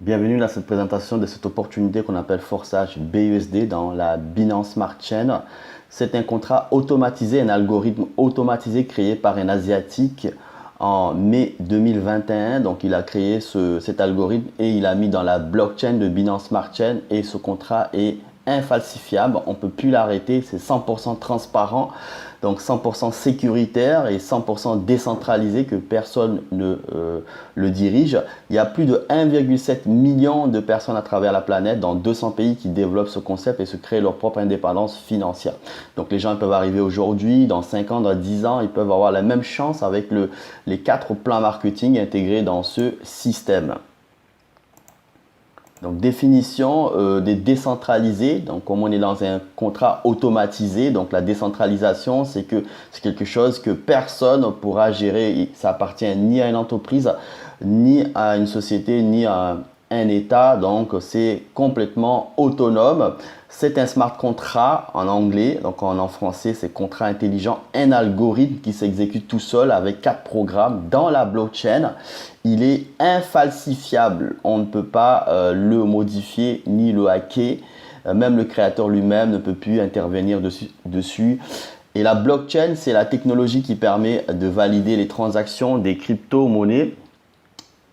Bienvenue dans cette présentation de cette opportunité qu'on appelle forçage BUSD dans la Binance Smart Chain. C'est un contrat automatisé, un algorithme automatisé créé par un Asiatique en mai 2021. Donc il a créé cet algorithme et il a mis dans la blockchain de Binance Smart Chain et ce contrat est infalsifiable. On ne peut plus l'arrêter, c'est 100% transparent. Donc 100% sécuritaire et 100% décentralisé que personne ne le dirige. Il y a plus de 1,7 million de personnes à travers la planète dans 200 pays qui développent ce concept et se créent leur propre indépendance financière. Donc les gens peuvent arriver aujourd'hui, dans 5 ans, dans 10 ans, ils peuvent avoir la même chance avec les 4 plans marketing intégrés dans ce système. Donc, définition des décentralisés. Donc, comme on est dans un contrat automatisé, donc la décentralisation, c'est quelque chose que personne ne pourra gérer. Ça appartient ni à une entreprise, ni à une société, ni à un État. Donc, c'est complètement autonome. C'est un smart contract en anglais, donc en français, c'est contrat intelligent, un algorithme qui s'exécute tout seul avec 4 programmes dans la blockchain. Il est infalsifiable, on ne peut pas le modifier ni le hacker. Même le créateur lui-même ne peut plus intervenir dessus. Et la blockchain, c'est la technologie qui permet de valider les transactions des crypto-monnaies.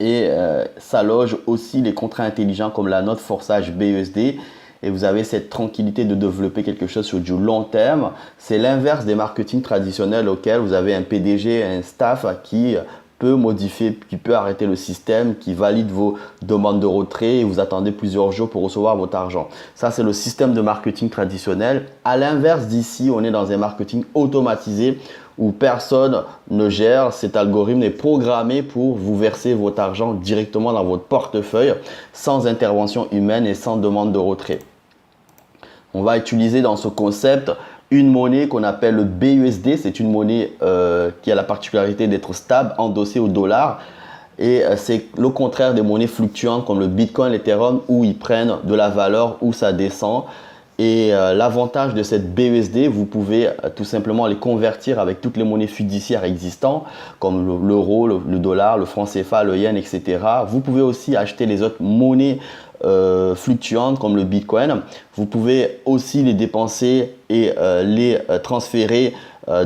Et ça loge aussi les contrats intelligents comme la note forçage BUSD. Et vous avez cette tranquillité de développer quelque chose sur du long terme. C'est l'inverse des marketing traditionnels auxquels vous avez un PDG, un staff qui peut modifier, qui peut arrêter le système, qui valide vos demandes de retrait et vous attendez plusieurs jours pour recevoir votre argent. Ça, c'est le système de marketing traditionnel. À l'inverse d'ici, on est dans un marketing automatisé où personne ne gère. Cet algorithme est programmé pour vous verser votre argent directement dans votre portefeuille sans intervention humaine et sans demande de retrait. On va utiliser dans ce concept une monnaie qu'on appelle le BUSD. C'est une monnaie qui a la particularité d'être stable, endossée au dollar. Et c'est le contraire des monnaies fluctuantes comme le Bitcoin, l'Ethereum, où ils prennent de la valeur, où ça descend. Et l'avantage de cette BUSD, vous pouvez tout simplement les convertir avec toutes les monnaies fiduciaires existantes, comme l'euro, le dollar, le franc CFA, le yen, etc. Vous pouvez aussi acheter les autres monnaies fluctuantes comme le Bitcoin. Vous pouvez aussi les dépenser et les transférer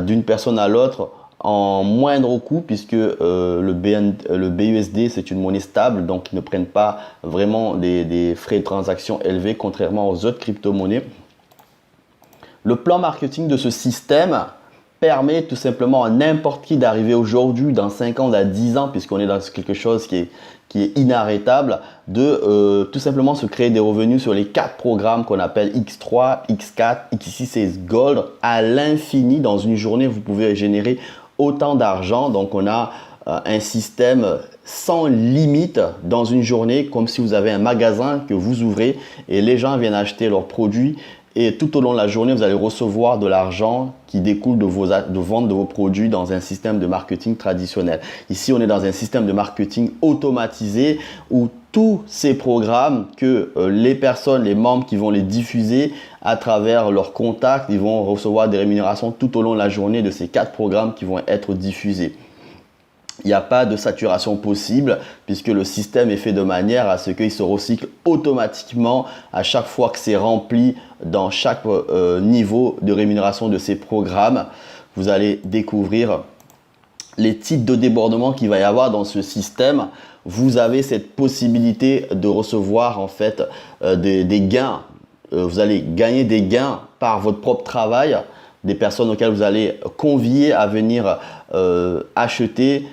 d'une personne à l'autre en moindre coût puisque le BUSD c'est une monnaie stable, donc ils ne prennent pas vraiment des frais de transaction élevés contrairement aux autres crypto-monnaies. Le plan marketing de ce système permet tout simplement à n'importe qui d'arriver aujourd'hui, dans 5 ans, dans 10 ans, puisqu'on est dans quelque chose qui est inarrêtable, de tout simplement se créer des revenus sur les 4 programmes qu'on appelle X3, X4, X6 et Gold à l'infini. Dans une journée, vous pouvez générer autant d'argent. Donc, on a un système sans limite dans une journée, comme si vous avez un magasin que vous ouvrez et les gens viennent acheter leurs produits. Et tout au long de la journée, vous allez recevoir de l'argent qui découle de vente de vos produits dans un système de marketing traditionnel. Ici, on est dans un système de marketing automatisé où tous ces programmes que les personnes, les membres qui vont les diffuser à travers leurs contacts, ils vont recevoir des rémunérations tout au long de la journée de ces 4 programmes qui vont être diffusés. Il n'y a pas de saturation possible puisque le système est fait de manière à ce qu'il se recycle automatiquement à chaque fois que c'est rempli dans chaque niveau de rémunération de ces programmes. Vous allez découvrir les types de débordements qu'il va y avoir dans ce système. Vous avez cette possibilité de recevoir en fait des gains. Vous allez gagner des gains par votre propre travail, des personnes auxquelles vous allez convier à venir acheter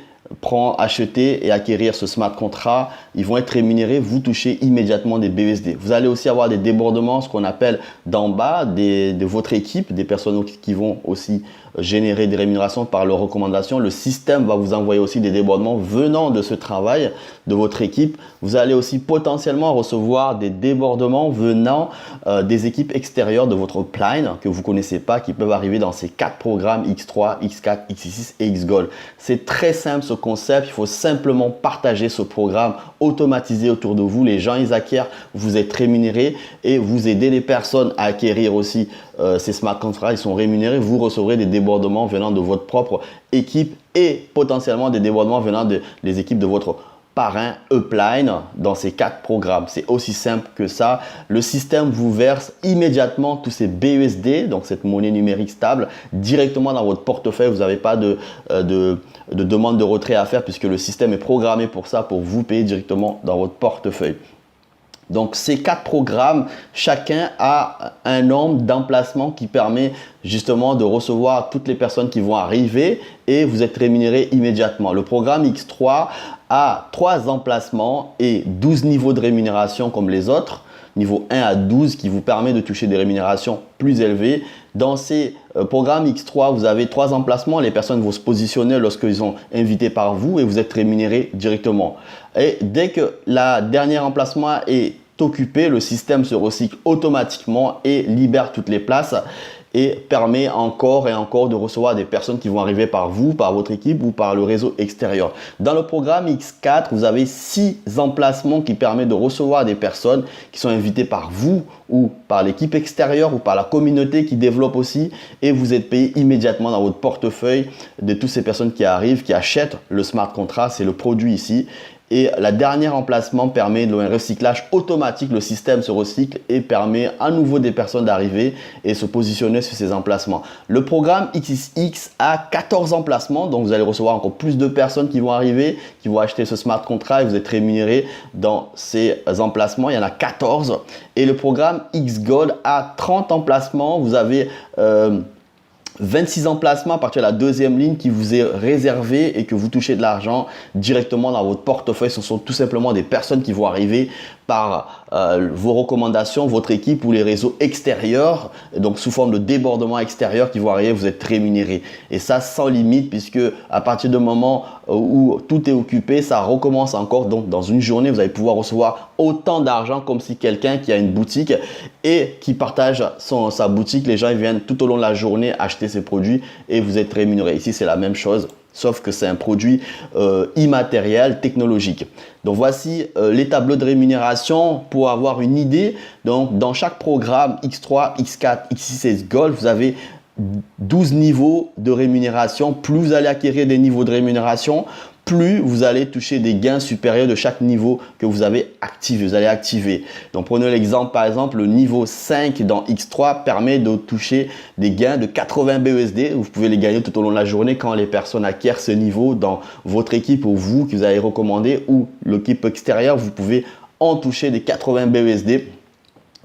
et acquérir ce smart contract. Ils vont être rémunérés, vous touchez immédiatement des BUSD. Vous allez aussi avoir des débordements, ce qu'on appelle d'en bas de votre équipe, des personnes qui vont aussi générer des rémunérations par leurs recommandations. Le système va vous envoyer aussi des débordements venant de ce travail de votre équipe. Vous allez aussi potentiellement recevoir des débordements venant des équipes extérieures de votre plan que vous ne connaissez pas, qui peuvent arriver dans ces 4 programmes X3, X4, X6 et Xgold. C'est très simple ce concept, il faut simplement partager ce programme automatisé autour de vous. Les gens, ils acquièrent, vous êtes rémunérés et vous aidez les personnes à acquérir aussi ces smart contracts. Ils sont rémunérés, vous recevrez des débordements venant de votre propre équipe et potentiellement des débordements venant des équipes de votre parrain upline dans ces 4 programmes. C'est aussi simple que ça. Le système vous verse immédiatement tous ces BUSD, donc cette monnaie numérique stable, directement dans votre portefeuille. Vous n'avez pas de demande de retrait à faire puisque le système est programmé pour ça, pour vous payer directement dans votre portefeuille. Donc, ces 4 programmes, chacun a un nombre d'emplacements qui permet justement de recevoir toutes les personnes qui vont arriver et vous êtes rémunéré immédiatement. Le programme X3 a 3 emplacements et 12 niveaux de rémunération comme les autres, niveau 1 à 12 qui vous permet de toucher des rémunérations plus élevées. Dans ces programmes X3, vous avez 3 emplacements. Les personnes vont se positionner lorsqu'ils sont invités par vous et vous êtes rémunéré directement. Et dès que le dernier emplacement est occupé, le système se recycle automatiquement et libère toutes les places et permet encore et encore de recevoir des personnes qui vont arriver par vous, par votre équipe ou par le réseau extérieur. Dans le programme X4, vous avez 6 emplacements qui permettent de recevoir des personnes qui sont invitées par vous ou par l'équipe extérieure ou par la communauté qui développe aussi et vous êtes payé immédiatement dans votre portefeuille de toutes ces personnes qui arrivent, qui achètent le smart contract, c'est le produit ici. Et la dernière emplacement permet un recyclage automatique. Le système se recycle et permet à nouveau des personnes d'arriver et se positionner sur ces emplacements. Le programme XXX a 14 emplacements. Donc, vous allez recevoir encore plus de personnes qui vont arriver, qui vont acheter ce smart contract et vous êtes rémunéré dans ces emplacements. Il y en a 14. Et le programme XGold a 30 emplacements. Vous avez 26 emplacements à partir de la deuxième ligne qui vous est réservé et que vous touchez de l'argent directement dans votre portefeuille. Ce sont tout simplement des personnes qui vont arriver par vos recommandations, votre équipe ou les réseaux extérieurs, donc sous forme de débordement extérieur qui vont arriver, vous êtes rémunéré. Et ça sans limite puisque à partir du moment où tout est occupé, ça recommence encore. Donc dans une journée, vous allez pouvoir recevoir autant d'argent comme si quelqu'un qui a une boutique et qui partage sa boutique, les gens ils viennent tout au long de la journée acheter ses produits et vous êtes rémunéré. Ici, c'est la même chose. Sauf que c'est un produit immatériel, technologique. Donc, voici les tableaux de rémunération pour avoir une idée. Donc, dans chaque programme X3, X4, X6 et Gold, vous avez 12 niveaux de rémunération. Plus vous allez acquérir des niveaux de rémunération, plus vous allez toucher des gains supérieurs de chaque niveau que vous avez activé. Vous allez activer. Donc, prenons l'exemple, par exemple, le niveau 5 dans X3 permet de toucher des gains de 80 BUSD. Vous pouvez les gagner tout au long de la journée quand les personnes acquièrent ce niveau dans votre équipe ou vous qui vous avez recommandé ou l'équipe extérieure. Vous pouvez en toucher des 80 BUSD.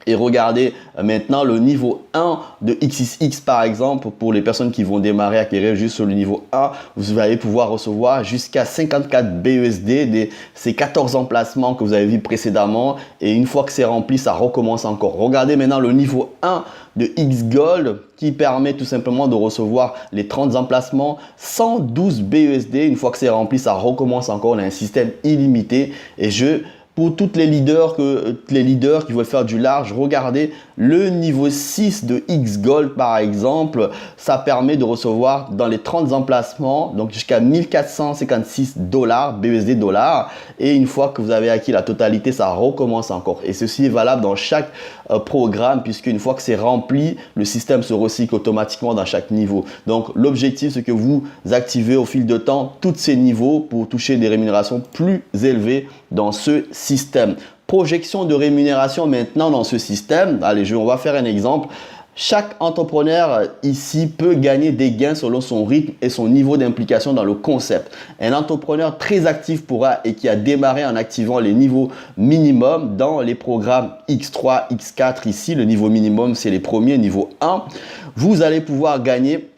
Et regardez maintenant le niveau 1 de XXX par exemple, pour les personnes qui vont démarrer, acquérir juste sur le niveau 1, vous allez pouvoir recevoir jusqu'à 54 BUSD de ces 14 emplacements que vous avez vus précédemment. Et une fois que c'est rempli, ça recommence encore. Regardez maintenant le niveau 1 de XGold qui permet tout simplement de recevoir les 30 emplacements, 112 BUSD. Une fois que c'est rempli, ça recommence encore. On a un système illimité et pour toutes les leaders qui veulent faire du large, regardez le niveau 6 de XGold par exemple. Ça permet de recevoir dans les 30 emplacements, donc jusqu'à 1456 BUSD dollars. Et une fois que vous avez acquis la totalité, ça recommence encore. Et ceci est valable dans chaque programme puisque une fois que c'est rempli, le système se recycle automatiquement dans chaque niveau. Donc l'objectif, c'est que vous activez au fil de temps tous ces niveaux pour toucher des rémunérations plus élevées dans ce système. Projection de rémunération maintenant dans ce système. Allez, on va faire un exemple. Chaque entrepreneur ici peut gagner des gains selon son rythme et son niveau d'implication dans le concept. Un entrepreneur très actif pourra et qui a démarré en activant les niveaux minimums dans les programmes X3, X4. Ici, le niveau minimum, c'est les premiers, niveau 1. Vous allez pouvoir gagner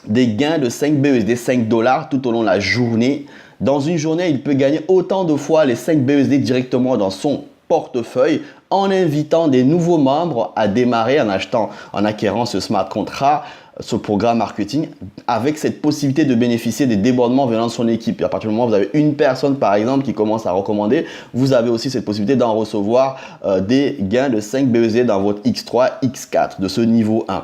des gains de 5 BUSD, 5 dollars tout au long de la journée. Dans une journée, il peut gagner autant de fois les 5 BUSD directement dans son portefeuille en invitant des nouveaux membres à démarrer en acquérant ce smart contract, ce programme marketing avec cette possibilité de bénéficier des débordements venant de son équipe. Et à partir du moment où vous avez une personne par exemple qui commence à recommander, vous avez aussi cette possibilité d'en recevoir des gains de 5 BUSD dans votre X3, X4 de ce niveau 1.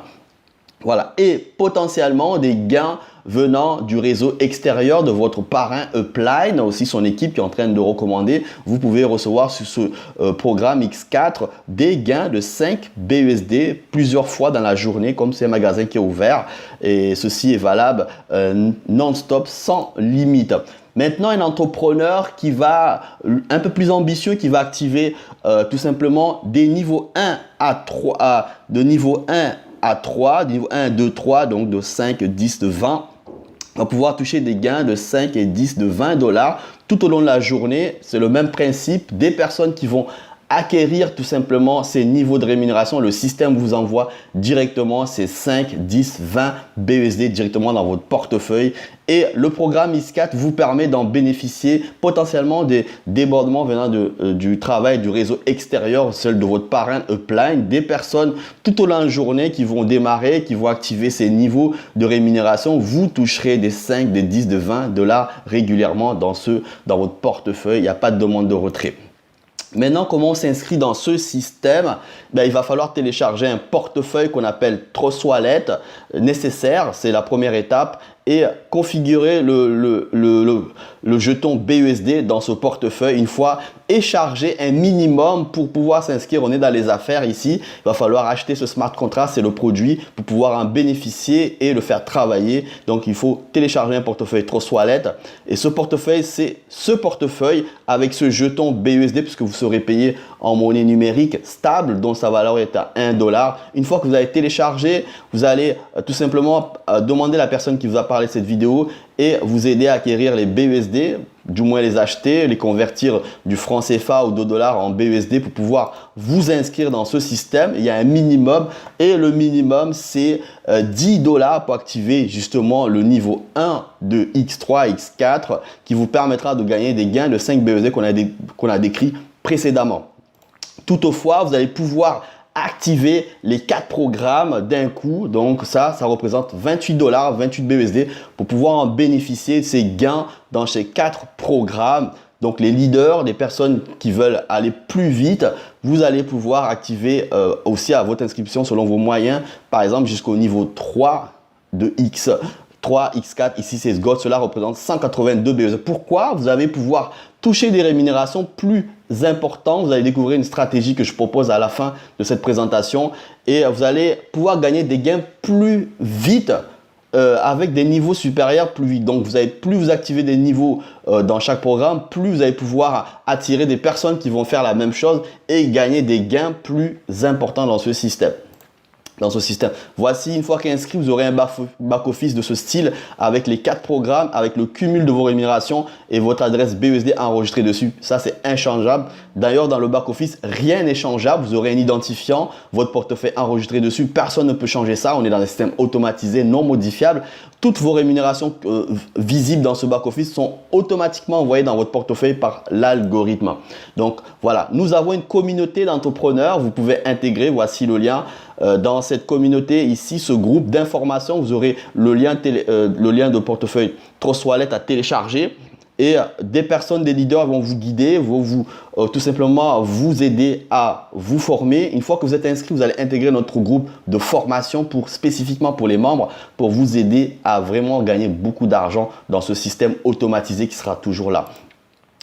Voilà, et potentiellement des gains venant du réseau extérieur de votre parrain upline, aussi son équipe qui est en train de recommander. Vous pouvez recevoir sur ce programme X4 des gains de 5 BUSD plusieurs fois dans la journée, comme c'est un magasin qui est ouvert. Et ceci est valable non-stop, sans limite. Maintenant, un entrepreneur qui va un peu plus ambitieux, qui va activer tout simplement des niveaux 1 à 3, de niveau 1 à 3, de niveau 1, 2, 3, donc de 5, 10, de 20, va pouvoir toucher des gains de 5 et 10, de 20 dollars tout au long de la journée. C'est le même principe. Des personnes qui vont acquérir tout simplement ces niveaux de rémunération, le système vous envoie directement ces 5, 10, 20 BUSD directement dans votre portefeuille. Et le programme X4 vous permet d'en bénéficier potentiellement des débordements venant du travail du réseau extérieur, celle de votre parrain upline, des personnes tout au long de la journée qui vont démarrer, qui vont activer ces niveaux de rémunération. Vous toucherez des 5, des 10, de 20 dollars régulièrement dans votre portefeuille. Il n'y a pas de demande de retrait. Maintenant, comment on s'inscrit dans ce système? Il va falloir télécharger un portefeuille qu'on appelle Trust Wallet nécessaire, c'est la première étape, et configurer le jeton BUSD dans ce portefeuille une fois et charger un minimum pour pouvoir s'inscrire. On est dans les affaires ici, il va falloir acheter ce smart contract, c'est le produit pour pouvoir en bénéficier et le faire travailler. Donc, il faut télécharger un portefeuille Trust Wallet et ce portefeuille, c'est ce portefeuille avec ce jeton BUSD puisque vous serez payé en monnaie numérique stable dont sa valeur est à 1 dollar. Une fois que vous avez téléchargé, vous allez tout simplement demander à la personne qui vous a parlé de cette vidéo et vous aider à acquérir les BUSD, du moins les acheter, les convertir du franc CFA ou de dollars en BUSD pour pouvoir vous inscrire dans ce système. Il y a un minimum et le minimum c'est 10 dollars pour activer justement le niveau 1 de X3, X4 qui vous permettra de gagner des gains de 5 BUSD qu'on a décrit précédemment. Toutefois, vous allez pouvoir activer les 4 programmes d'un coup. Donc ça représente 28 dollars, 28 BUSD pour pouvoir en bénéficier de ces gains dans ces 4 programmes. Donc les leaders, les personnes qui veulent aller plus vite, vous allez pouvoir activer aussi à votre inscription selon vos moyens, par exemple jusqu'au niveau 3 de X3, X4, ici c'est Gold, cela représente 182 BUSD. Pourquoi? Vous allez pouvoir toucher des rémunérations plus importantes. Vous allez découvrir une stratégie que je propose à la fin de cette présentation et vous allez pouvoir gagner des gains plus vite avec des niveaux supérieurs plus vite. Donc, plus vous activez des niveaux dans chaque programme, plus vous allez pouvoir attirer des personnes qui vont faire la même chose et gagner des gains plus importants dans ce système. Voici, une fois qu'inscrit, vous aurez un back-office de ce style avec les 4 programmes, avec le cumul de vos rémunérations et votre adresse BUSD enregistrée dessus. Ça, c'est inchangeable. D'ailleurs, dans le back-office, rien n'est changeable. Vous aurez un identifiant, votre portefeuille enregistré dessus. Personne ne peut changer ça. On est dans un système automatisé, non modifiable. Toutes vos rémunérations visibles dans ce back-office sont automatiquement envoyées dans votre portefeuille par l'algorithme. Donc, voilà. Nous avons une communauté d'entrepreneurs. Vous pouvez intégrer, voici le lien. Dans cette communauté ici, ce groupe d'informations, vous aurez le lien de portefeuille Trust Wallet à télécharger et des personnes, des leaders vont vous guider, vont tout simplement vous aider à vous former. Une fois que vous êtes inscrit, vous allez intégrer notre groupe de formation spécifiquement pour les membres pour vous aider à vraiment gagner beaucoup d'argent dans ce système automatisé qui sera toujours là.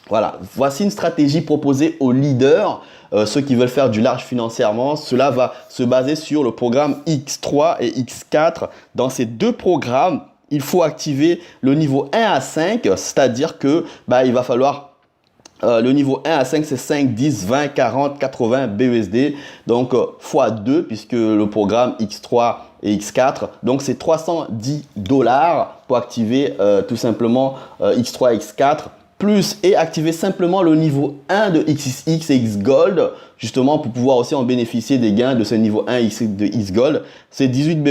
Voilà, voici une stratégie proposée aux leaders. Ceux qui veulent faire du large financièrement, cela va se baser sur le programme X3 et X4. Dans ces deux programmes, il faut activer le niveau 1 à 5, c'est-à-dire que il va falloir le niveau 1 à 5, c'est 5, 10, 20, 40, 80 BUSD. Donc, x2, puisque le programme X3 et X4. Donc, c'est 310 dollars pour activer tout simplement X3 et X4. Plus et activer simplement le niveau 1 de XXX et X Gold, justement pour pouvoir aussi en bénéficier des gains de ce niveau 1 de X Gold. C'est 18